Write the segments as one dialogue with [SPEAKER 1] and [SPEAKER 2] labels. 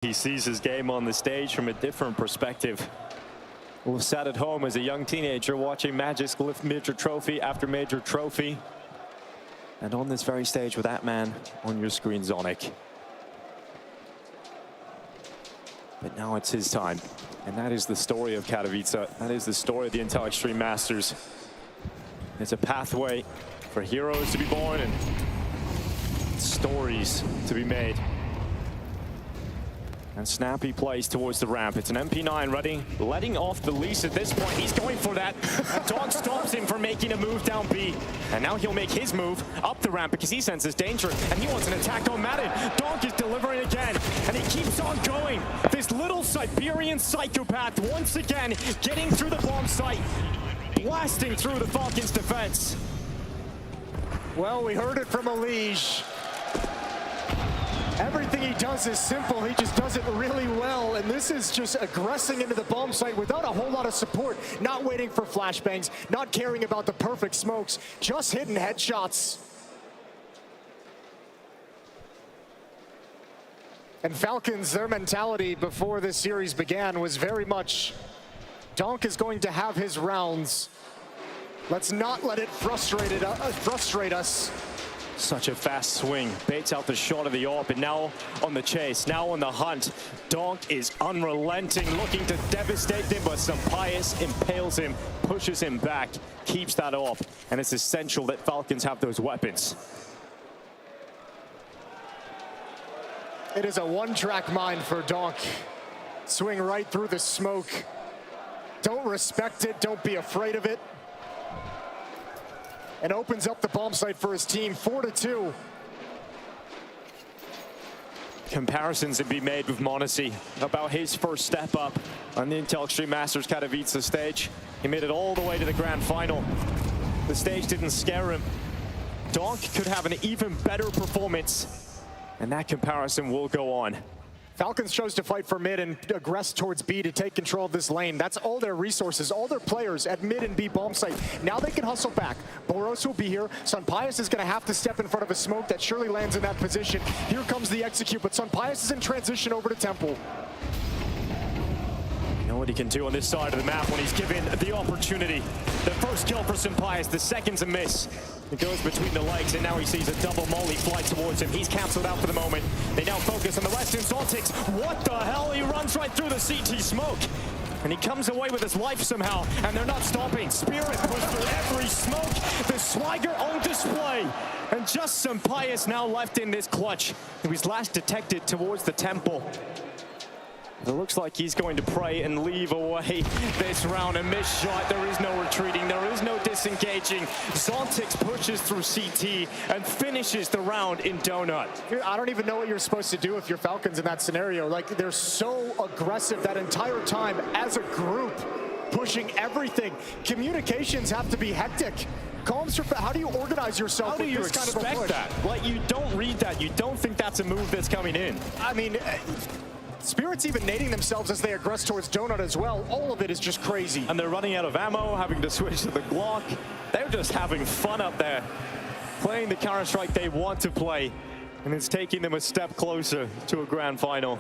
[SPEAKER 1] He sees his game on the stage from a different perspective. Well, sat at home as a young teenager watching Magic's lift major trophy after major trophy. And on this very stage with that man on your screen, Zonic. But now it's his time. And that is the story of Katowice. That is the story of the Intel Extreme Masters. It's a pathway for heroes to be born and stories to be made. And Snappy plays towards the ramp. It's an MP9 ready, letting off the leash at this point. He's going for that. And Dog stops him from making a move down B. And now he'll make his move up the ramp because he senses danger and he wants an attack on Madden. Dog is delivering again and he keeps on going. This little Siberian psychopath once again getting through the bomb site, blasting through the Falcons defense.
[SPEAKER 2] Well, we heard it from Elige. Everything he does is simple, he just does it really well, and this is just aggressing into the bomb site without a whole lot of support, not waiting for flashbangs, not caring about the perfect smokes, just hitting headshots. And Falcons, their mentality before this series began was very much, Donk is going to have his rounds. Let's not let it frustrate us.
[SPEAKER 1] Such a fast swing, baits out the shot of the AWP, and now on the chase, now on the hunt. Donk is unrelenting, looking to devastate him, but Sampaius impales him, pushes him back, keeps that AWP, and it's essential that Falcons have those weapons.
[SPEAKER 2] It is a one-track mind for Donk. Swing right through the smoke. Don't respect it, don't be afraid of it. And opens up the bomb site for his team, 4-2.
[SPEAKER 1] Comparisons to be made with Monacy about his first step up on the Intel Extreme Masters Katowice stage. He made it all the way to the grand final. The stage didn't scare him. Donk could have an even better performance, and that comparison will go on.
[SPEAKER 2] Falcons chose to fight for mid and aggress towards B to take control of this lane. That's all their resources, all their players at mid and B bomb site. Now they can hustle back. Boros will be here. Sampaius is going to have to step in front of a smoke that surely lands in that position. Here comes the execute, but Sampaius is in transition over to Temple.
[SPEAKER 1] You know what he can do on this side of the map when he's given the opportunity. The first kill for Sampaius, the second's a miss. It goes between the legs, and now he sees a double molly fly towards him. He's cancelled out for the moment. They now focus on the Western Saltics. What the hell? He runs right through the CT smoke. And he comes away with his life somehow, and they're not stopping. Spirit pushed through every smoke. The Swagger on display. And just Sampaius now left in this clutch. He was last detected towards the temple. It looks like he's going to pray and leave away this round. A missed shot. There is no retreating. There is no disengaging. Zontix pushes through CT and finishes the round in Donut.
[SPEAKER 2] I don't even know what you're supposed to do if you're Falcons in that scenario. Like, they're so aggressive that entire time as a group, pushing everything. Communications have to be hectic. How do you organize yourself with this kind of a push?
[SPEAKER 1] How do you expect that? Like, you don't read that. You don't think that's a move that's coming in.
[SPEAKER 2] I mean, Spirit's even nading themselves as they aggress towards Donut as well. All of it is just crazy.
[SPEAKER 1] And they're running out of ammo, having to switch to the Glock. They're just having fun up there, playing the Counter-Strike they want to play. And it's taking them a step closer to a grand final.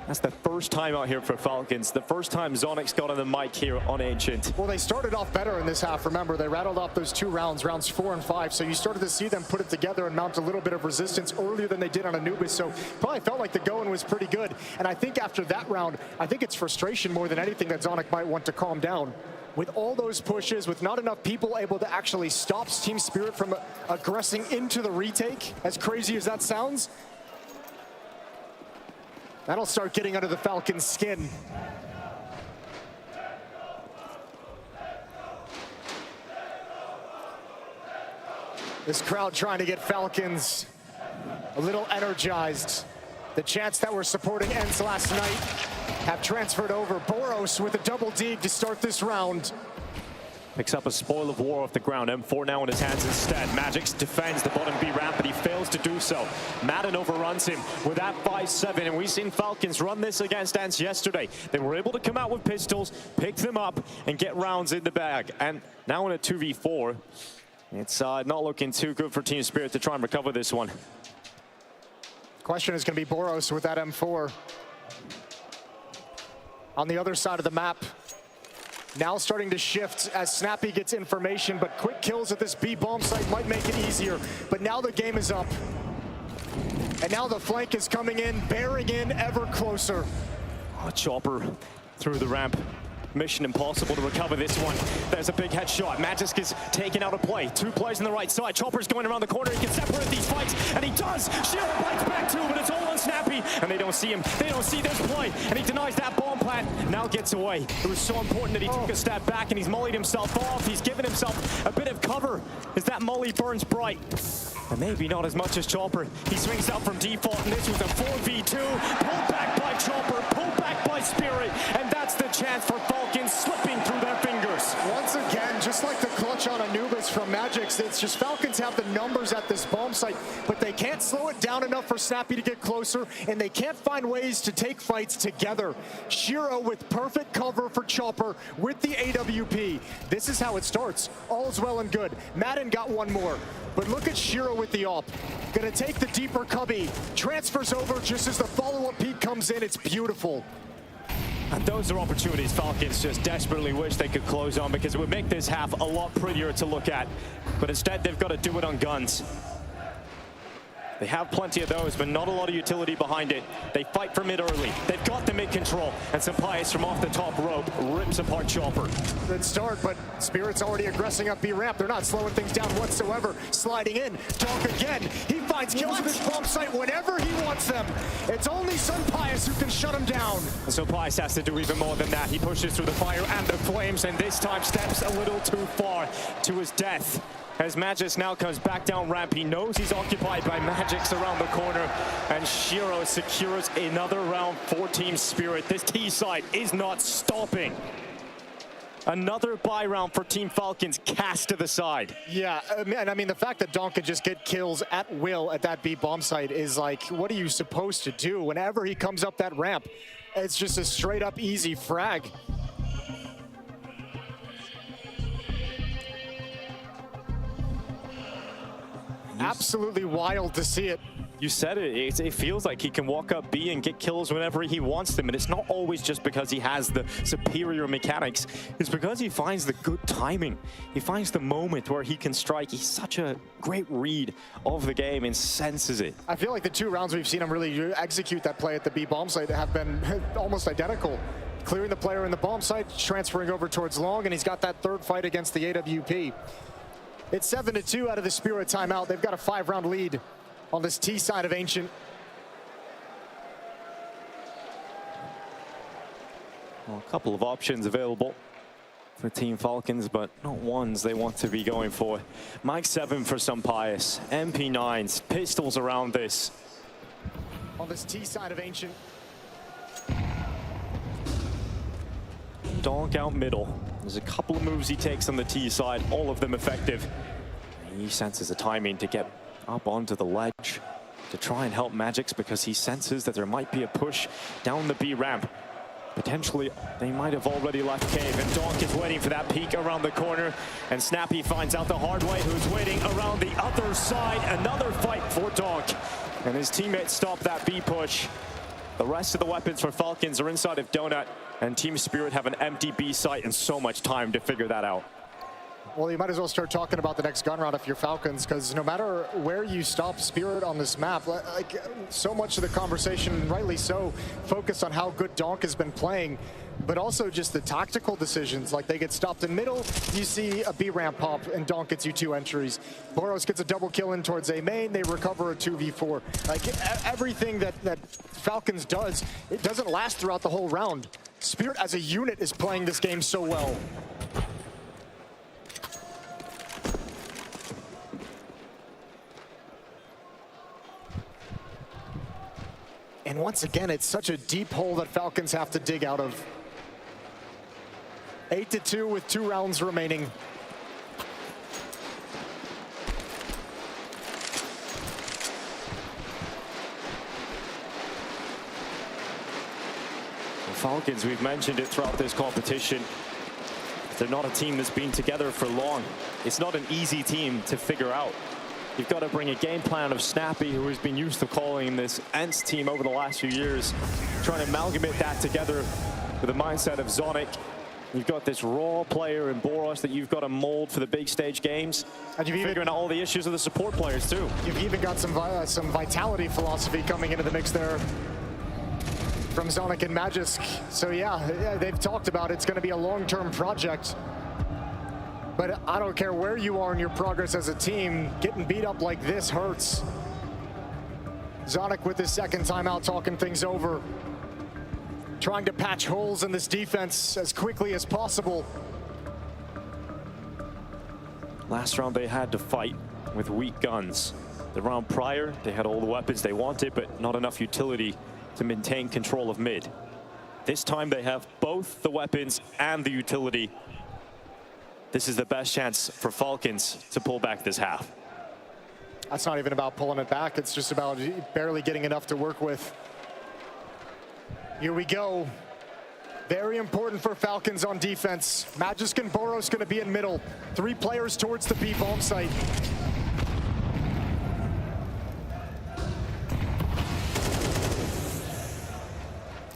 [SPEAKER 1] That's the first time out here for Falcons. The first time Zonic's got on the mic here on Ancient.
[SPEAKER 2] Well, they started off better in this half. Remember, they rattled off those two rounds, rounds 4 and 5. So you started to see them put it together and mount a little bit of resistance earlier than they did on Anubis. So probably felt like the going was pretty good. And I think after that round, I think it's frustration more than anything that Zonic might want to calm down. With all those pushes, with not enough people able to actually stop Team Spirit from aggressing into the retake, as crazy as that sounds, that'll start getting under the Falcons' skin. This crowd trying to get Falcons a little energized. The chants that were supporting Ends last night have transferred over. Boros with a double dig to start this round.
[SPEAKER 1] Picks up a spoil of war off the ground. M4 now in his hands instead. Magix defends the bottom B ramp, but he fails to do so. Madden overruns him with that 5-7, and we've seen Falcons run this against Ants yesterday. They were able to come out with pistols, pick them up, and get rounds in the bag. And now in a 2v4, it's not looking too good for Team Spirit to try and recover this one.
[SPEAKER 2] Question is going to be Boros with that M4. On the other side of the map, now starting to shift as Snappy gets information, but quick kills at this B bomb site might make it easier. But now the game is up. And now the flank is coming in, bearing in ever closer.
[SPEAKER 1] Oh, Chopper through the ramp. Mission impossible to recover this one. There's a big headshot. Magisk is taken out of play. 2 players on the right side. Chopper's going around the corner. He can separate these fights, and he does. Shiro bites back too, but it's all on Snappy, and they don't see him. They don't see this play, and he denies that bomb plant. Now gets away. It was so important that he took a step back, and he's mollied himself off. He's given himself a bit of cover as that molly burns bright. And maybe not as much as Chopper. He swings out from default, and this was a 4v2. Pulled back by Chopper, pulled back by Spirit, and that's the chance for Falcons slipping through their fingers.
[SPEAKER 2] Once again, just like the clutch on Anubis from Magix, it's just Falcons have the numbers at this bomb site, but they can't slow it down enough for Snappy to get closer, and they can't find ways to take fights together. Shiro with perfect cover for Chopper with the AWP. This is how it starts. All's well and good. Madden got one more. But look at Shiro with the AWP. Gonna take the deeper cubby. Transfers over just as the follow-up peek comes in. It's beautiful.
[SPEAKER 1] And those are opportunities Falcons just desperately wish they could close on, because it would make this half a lot prettier to look at. But instead, they've got to do it on guns. They have plenty of those, but not a lot of utility behind it. They fight for mid early. They've got the mid control, and Sampaius from off the top rope rips apart Chopper.
[SPEAKER 2] Good start, but Spirit's already aggressing up B ramp. They're not slowing things down whatsoever. Sliding in, Donk again. He finds kills at this bomb site whenever he wants them. It's only Sampaius who can shut him down.
[SPEAKER 1] And Sampaius has to do even more than that. He pushes through the fire and the flames, and this time steps a little too far to his death. As Magix now comes back down ramp, he knows he's occupied by Magix around the corner, and Shiro secures another round for Team Spirit. This T side is not stopping. Another buy round for Team Falcons cast to the side.
[SPEAKER 2] Yeah, and I mean, the fact that Donk can just get kills at will at that B bomb site is like, what are you supposed to do? Whenever he comes up that ramp, it's just a straight up easy frag. Absolutely wild to see it.
[SPEAKER 1] You said it. It feels like he can walk up B and get kills whenever he wants them, and it's not always just because he has the superior mechanics. It's because he finds the good timing. He finds the moment where he can strike. He's such a great read of the game and senses it.
[SPEAKER 2] I feel like the 2 rounds we've seen him really execute that play at the B bomb site have been almost identical. Clearing the player in the bomb site, transferring over towards long, and he's got that 3rd fight against the AWP. It's 7-2 out of the Spirit timeout. They've got a 5-round lead on this T side of Ancient.
[SPEAKER 1] Well, a couple of options available for Team Falcons, but not ones they want to be going for. Mike 7 for Sampaius, MP9s, pistols around this.
[SPEAKER 2] On this T side of Ancient.
[SPEAKER 1] Donk out middle. There's a couple of moves he takes on the T side, all of them effective. He senses the timing to get up onto the ledge to try and help Magix, because he senses that there might be a push down the B ramp. Potentially, they might have already left cave, and Donk is waiting for that peek around the corner, and Snappy finds out the hard way who's waiting around the other side. Another fight for Donk, and his teammates stop that B push. The rest of the weapons for Falcons are inside of Donut, and Team Spirit have an empty B site and so much time to figure that out.
[SPEAKER 2] Well, you might as well start talking about the next gun round if you're Falcons, because no matter where you stop Spirit on this map, like so much of the conversation, rightly so, focused on how good Donk has been playing, but also just the tactical decisions. Like, they get stopped in middle, you see a B ramp pop, and Donk gets you 2 entries. Boros gets a double kill in towards A main, they recover a 2v4. Like, everything that Falcons does, it doesn't last throughout the whole round. Spirit as a unit is playing this game so well. And once again, it's such a deep hole that Falcons have to dig out of. 8-2 with 2 rounds remaining.
[SPEAKER 1] The Falcons, we've mentioned it throughout this competition, they're not a team that's been together for long. It's not an easy team to figure out. You've got to bring a game plan of Snappy, who has been used to calling this ENCE team over the last few years, trying to amalgamate that together with the mindset of Zonic. You've got this raw player in Boros that you've got to mold for the big stage games. And you're figuring out all the issues of the support players too.
[SPEAKER 2] You've even got some vitality philosophy coming into the mix there from Zonic and Magisk. So yeah, they've talked about it's going to be a long-term project. But I don't care where you are in your progress as a team, getting beat up like this hurts. Zonic with his second timeout talking things over, trying to patch holes in this defense as quickly as possible.
[SPEAKER 1] Last round they had to fight with weak guns. The round prior, they had all the weapons they wanted, but not enough utility to maintain control of mid. This time they have both the weapons and the utility. This is the best chance for Falcons to pull back this half.
[SPEAKER 2] That's not even about pulling it back. It's just about barely getting enough to work with. Here we go. Very important for Falcons on defense. Magisk and Boros going to be in middle. 3 players towards the B bomb site.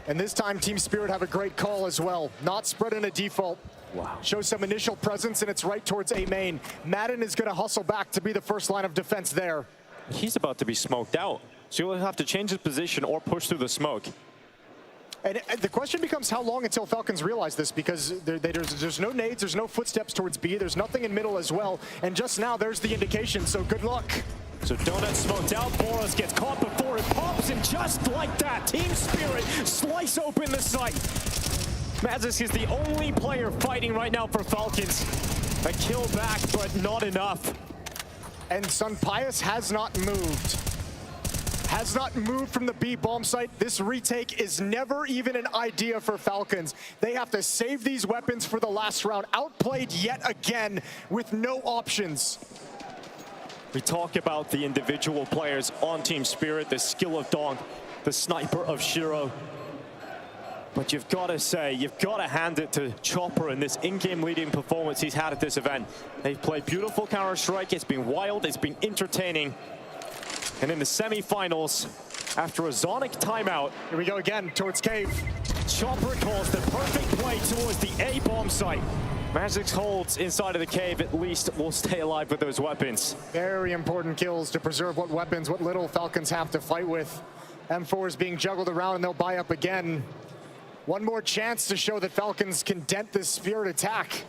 [SPEAKER 2] And this time, Team Spirit have a great call as well. Not spreading a default.
[SPEAKER 1] Wow.
[SPEAKER 2] Show some initial presence, and it's right towards A main. Madden is going to hustle back to be the first line of defense there.
[SPEAKER 1] He's about to be smoked out, so he'll have to change his position or push through the smoke.
[SPEAKER 2] And the question becomes how long until Falcons realize this, because there's no nades, there's no footsteps towards B, there's nothing in middle as well, and just now there's the indication, so good luck.
[SPEAKER 1] So Donut smoked out, Boros gets caught before it pops, and just like that, Team Spirit slice open the site. Magisk is the only player fighting right now for Falcons. A kill back, but not enough.
[SPEAKER 2] And Sunpius has not moved. Has not moved from the B bomb site. This retake is never even an idea for Falcons. They have to save these weapons for the last round. Outplayed yet again with no options.
[SPEAKER 1] We talk about the individual players on Team Spirit, the skill of Donk, the sniper of Shiro. But you've got to say, you've got to hand it to Chopper in this in-game leading performance he's had at this event. They've played beautiful Counter-Strike. It's been wild. It's been entertaining. And in the semifinals, after a Zonic timeout,
[SPEAKER 2] here we go again towards cave.
[SPEAKER 1] Chopper calls the perfect play towards the A bomb site. Magisk holds inside of the cave, at least will stay alive with those weapons.
[SPEAKER 2] Very important kills to preserve what weapons, what little Falcons have to fight with. M4 is being juggled around and they'll buy up again. One more chance to show that Falcons can dent this Spirit attack.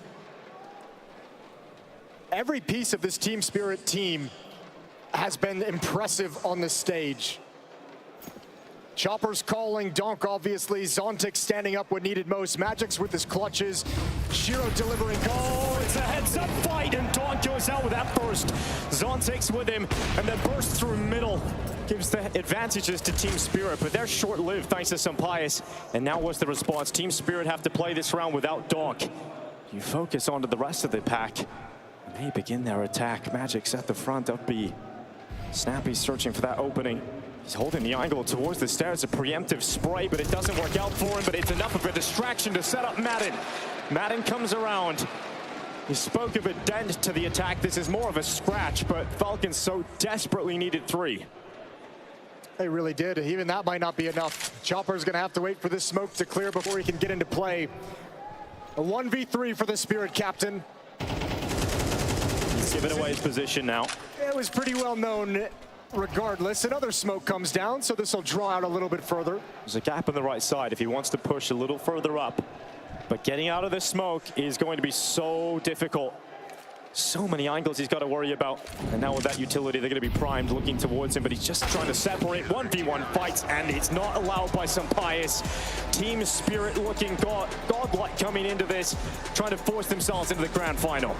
[SPEAKER 2] Every piece of this Team Spirit team has been impressive on the stage. Chopper's calling, Donk obviously, Zontic standing up when needed most, Magic's with his clutches, Shiro delivering calls.
[SPEAKER 1] It's a heads-up fight, and Donk goes out with that burst. Zontic's with him, and the burst through middle gives the advantages to Team Spirit, but they're short-lived thanks to Sunpius. And now what's the response? Team Spirit have to play this round without Donk. You focus onto the rest of the pack, and they begin their attack. Magic's at the front of B. Snappy's searching for that opening. He's holding the angle towards the stairs, a preemptive spray, but it doesn't work out for him, but it's enough of a distraction to set up Madden. Madden comes around. He spoke of a dent to the attack. This is more of a scratch, but Falcons so desperately needed 3.
[SPEAKER 2] They really did. Even that might not be enough. Chopper's going to have to wait for this smoke to clear before he can get into play. A 1v3 for the Spirit captain.
[SPEAKER 1] He's giving away his position now.
[SPEAKER 2] It was pretty well known regardless. Another smoke comes down, so this will draw out a little bit further.
[SPEAKER 1] There's a gap on the right side if he wants to push a little further up. But getting out of the smoke is going to be so difficult. So many angles he's got to worry about. And now with that utility, they're going to be primed looking towards him, but he's just trying to separate 1v1 fights, and it's not allowed by Sunpius. Team Spirit looking godlike coming into this, trying to force themselves into the grand final.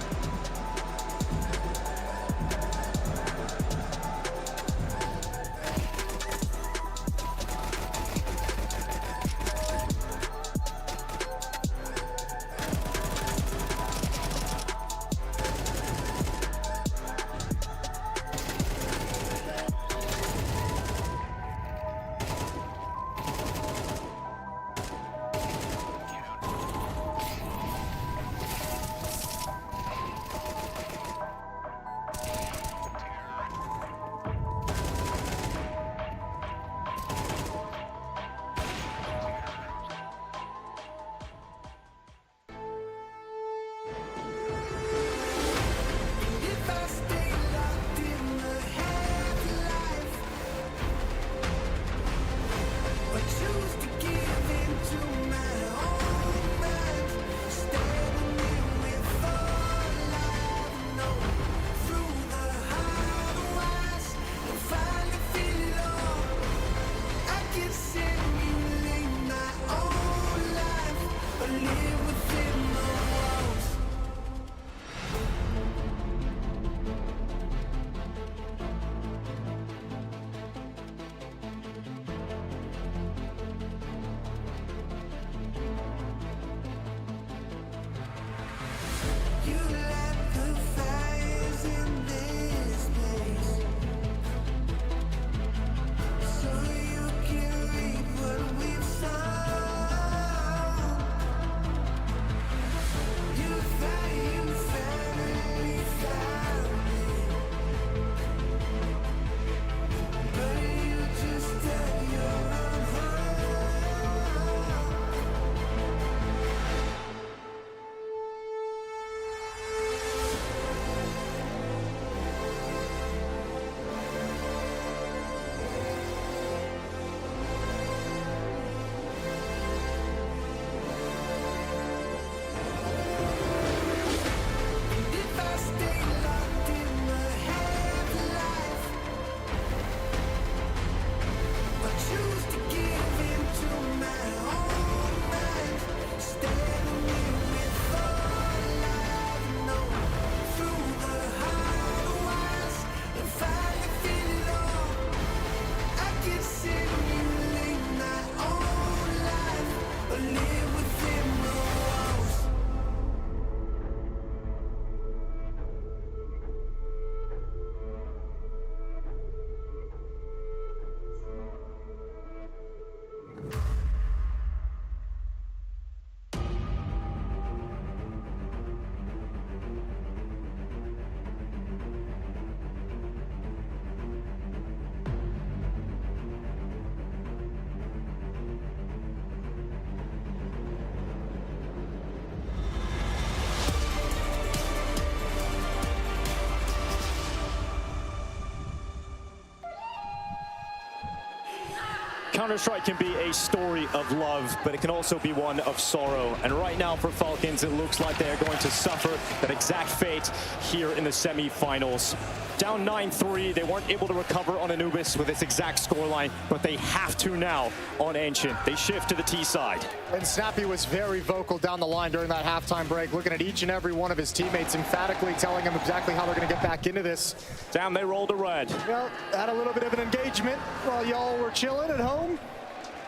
[SPEAKER 1] Counter-Strike can be a story of love, but it can also be one of sorrow. And right now for Falcons, it looks like they are going to suffer that exact fate here in the semi-finals. Down 9-3, they weren't able to recover on Anubis with its exact scoreline, but they have to now on Ancient. They shift to the T side.
[SPEAKER 2] And Snappy was very vocal down the line during that halftime break, looking at each and every one of his teammates, emphatically telling them exactly how they're going to get back into this.
[SPEAKER 1] Down they rolled a red.
[SPEAKER 2] Well, had a little bit of an engagement while y'all were chilling at home.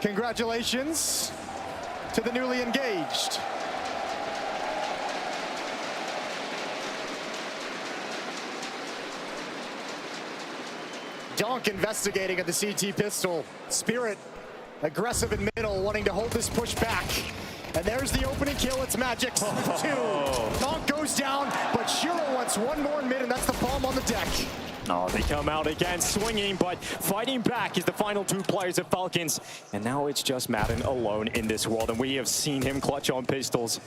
[SPEAKER 2] Congratulations to the newly engaged. Donk investigating at the CT pistol. Spirit aggressive in middle, wanting to hold this push back. And there's the opening kill. It's Magic's with two. Donk goes down, but Shiro wants one more in mid, and that's the bomb on the deck.
[SPEAKER 1] Oh, they come out again swinging, but fighting back is the final two players of Falcons. And now it's just Madden alone in this world, and we have seen him clutch on pistols.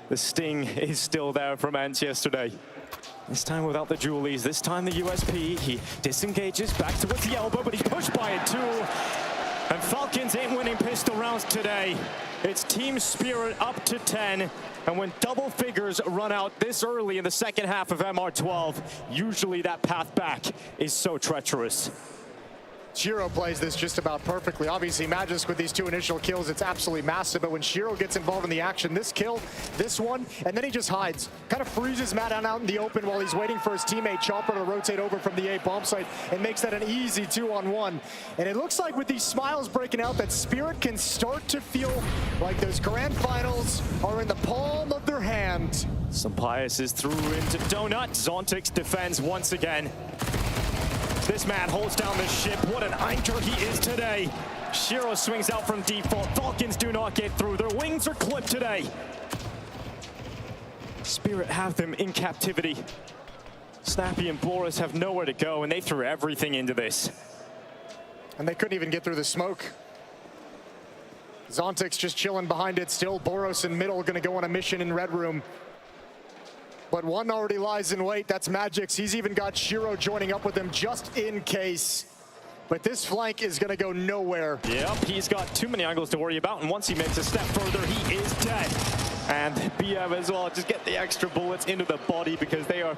[SPEAKER 1] The sting is still there from Ants yesterday. This time without the Julies, this time the USP. He disengages back towards the elbow, but he's pushed by it too. And Falcons ain't winning pistol rounds today. It's Team Spirit up to 10. And when double figures run out this early in the second half of MR12, usually that path back is so treacherous.
[SPEAKER 2] Shiro plays this just about perfectly. Obviously, Magisk with these two initial kills, it's absolutely massive. But when Shiro gets involved in the action, this kill, this one, and then he just hides. Kind of freezes Madden out in the open while he's waiting for his teammate Chopper to rotate over from the A bomb site and makes that an easy 2-on-1. And it looks like with these smiles breaking out that Spirit can start to feel like those grand finals are in the palm of their hand.
[SPEAKER 1] Sampaius is through into Donut. Zontix defends once again. This man holds down the ship. What an anchor he is today. Shiro swings out from default. Falcons do not get through. Their wings are clipped today. Spirit have them in captivity. Snappy and Boris have nowhere to go, and they threw everything into this.
[SPEAKER 2] And they couldn't even get through the smoke. Zontix just chilling behind it still. Boros in middle going to go on a mission in Red Room. But one already lies in wait. That's Magic's. He's even got Shiro joining up with him just in case. But this flank is going to go nowhere.
[SPEAKER 1] Yep, he's got too many angles to worry about. And once he makes a step further, he is dead. And BM as well, just get the extra bullets into the body because they are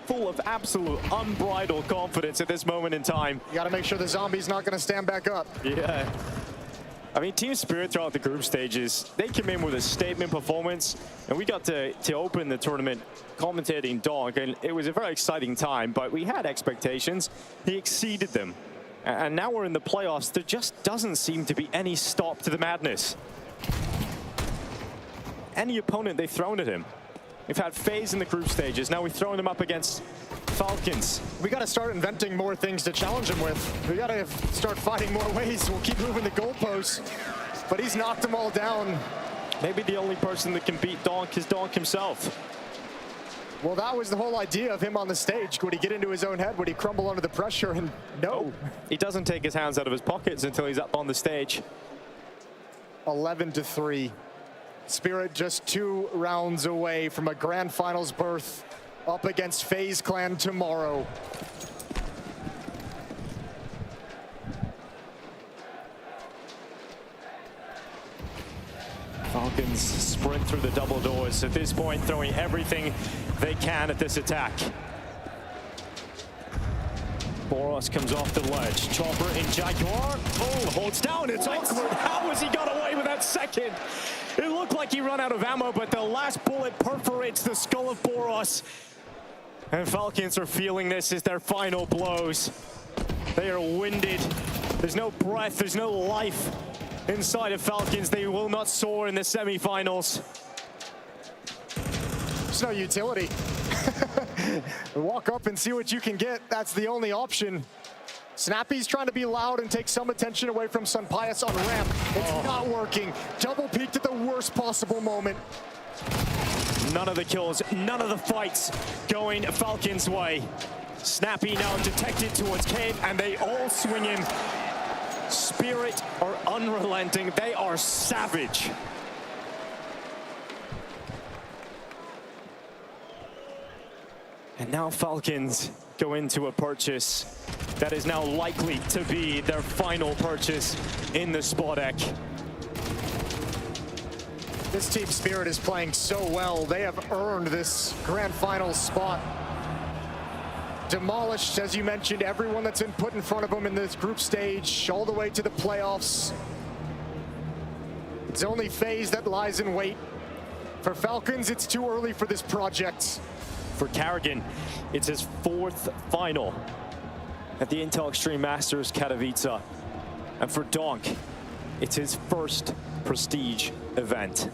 [SPEAKER 1] full of absolute unbridled confidence at this moment in time.
[SPEAKER 2] You got to make sure the zombie's not going to stand back up.
[SPEAKER 1] Yeah. I mean, Team Spirit throughout the group stages, they came in with a statement performance, and we got to open the tournament commentating Donk, and it was a very exciting time, but we had expectations. He exceeded them. And now we're in the playoffs. There just doesn't seem to be any stop to the madness. Any opponent they've thrown at him. We've had FaZe in the group stages. Now we've thrown them up against Falcons.
[SPEAKER 2] We got to start inventing more things to challenge him with. We got to start finding more ways. We'll keep moving the goalposts, but he's knocked them all down.
[SPEAKER 1] Maybe the only person that can beat Donk is Donk himself.
[SPEAKER 2] Well, that was the whole idea of him on the stage. Would he get into his own head? Would he crumble under the pressure? And no.
[SPEAKER 1] He doesn't take his hands out of his pockets until he's up on the stage.
[SPEAKER 2] 11-3. Spirit just 2 rounds away from a grand finals berth up against FaZe Clan tomorrow.
[SPEAKER 1] Falcons sprint through the double doors. At this point, throwing everything they can at this attack. Boros comes off the ledge. Chopper in Jaguar. Oh, holds down. It's awkward. How has he got away with that second? It looked like he ran out of ammo, but the last bullet perforates the skull of Boros. And Falcons are feeling this as their final blows. They are winded. There's no breath. There's no life inside of Falcons. They will not soar in the semifinals.
[SPEAKER 2] There's no utility. Walk up and see what you can get. That's the only option. Snappy's trying to be loud and take some attention away from Sampaius on ramp. It's not working. Double peaked at the worst possible moment.
[SPEAKER 1] None of the kills, none of the fights going Falcons' way. Snappy now detected towards Cave, and they all swing in. Spirit are unrelenting. They are savage. And now Falcons go into a purchase that is now likely to be their final purchase in the spot deck.
[SPEAKER 2] This team spirit is playing so well. They have earned this grand final spot. Demolished, as you mentioned, everyone that's been put in front of them in this group stage, all the way to the playoffs. It's only FaZe that lies in wait. For Falcons, it's too early for this project.
[SPEAKER 1] For Karrigan, it's his 4th final at the Intel Extreme Masters Katowice. And for Donk, it's his 1st prestige event.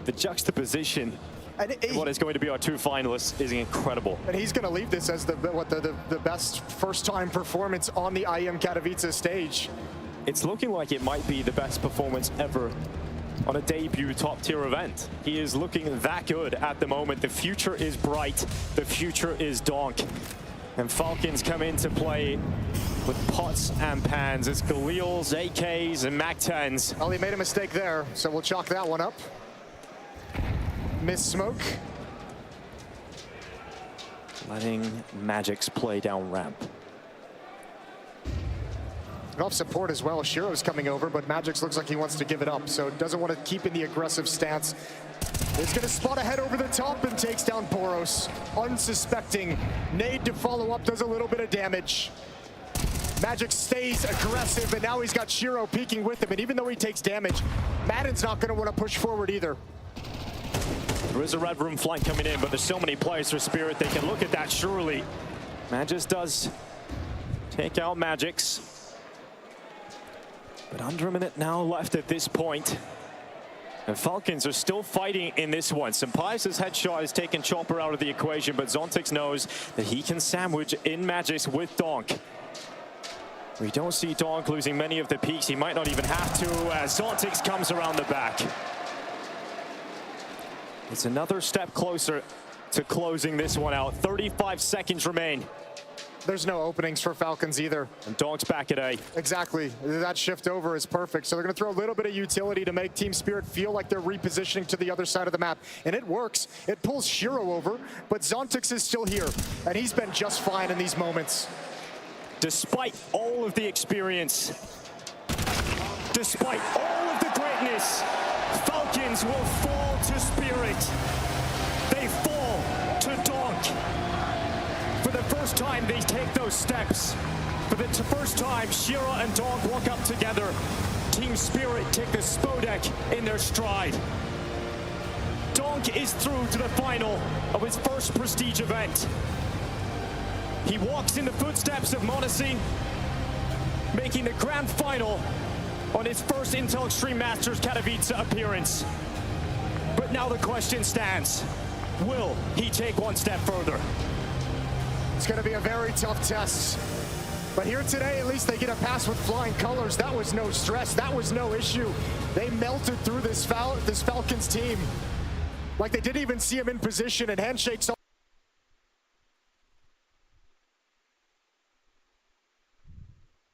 [SPEAKER 1] The juxtaposition of what is going to be our 2 finalists is incredible.
[SPEAKER 2] And he's going to leave this as the best first-time performance on the IEM Katowice stage.
[SPEAKER 1] It's looking like it might be the best performance ever on a debut top-tier event. He is looking that good at the moment. The future is bright. The future is Donk. And Falcons come into play with pots and pans. It's Galils, AKs, and MAC-10s.
[SPEAKER 2] Well, he made a mistake there, so we'll chalk that one up. Miss smoke.
[SPEAKER 1] Letting Magic's play down ramp.
[SPEAKER 2] And off support as well. Shiro's coming over, but Magix looks like he wants to give it up, so doesn't want to keep in the aggressive stance. He's going to spot ahead over the top and takes down Boros. Unsuspecting. Nade to follow up does a little bit of damage. Magic stays aggressive, and now he's got Shiro peeking with him, and even though he takes damage, Madden's not going to want to push forward either.
[SPEAKER 1] There is a red room flank coming in, but there's so many players for Spirit, they can look at that surely. Magix does take out Magix. But under a minute now left at this point. And Falcons are still fighting in this one. Sampai's headshot has taken Chopper out of the equation, but Zontix knows that he can sandwich in Magix with Donk. We don't see Donk losing many of the peaks. He might not even have to as Zontix comes around the back. It's another step closer to closing this one out. 35 seconds remain.
[SPEAKER 2] There's no openings for Falcons either.
[SPEAKER 1] And Donk's back at A.
[SPEAKER 2] Exactly. That shift over is perfect. So they're going to throw a little bit of utility to make Team Spirit feel like they're repositioning to the other side of the map. And it works. It pulls Shiro over, but Zontix is still here. And he's been just fine in these moments.
[SPEAKER 1] Despite all of the experience, despite all of the greatness, Falcons will fall to Spirit. They fall to Donk. For the first time, they take those steps. For the first time, Shiro and Donk walk up together. Team Spirit take the Spodek in their stride. Donk is through to the final of his first prestige event. He walks in the footsteps of m0NESY, making the grand final on his first Intel Extreme Masters Katowice appearance. But now the question stands, will he take one step further?
[SPEAKER 2] It's going to be a very tough test. But here today, at least they get a pass with flying colors. That was no stress. That was no issue. They melted through this Falcons team like they didn't even see him in position, and handshakes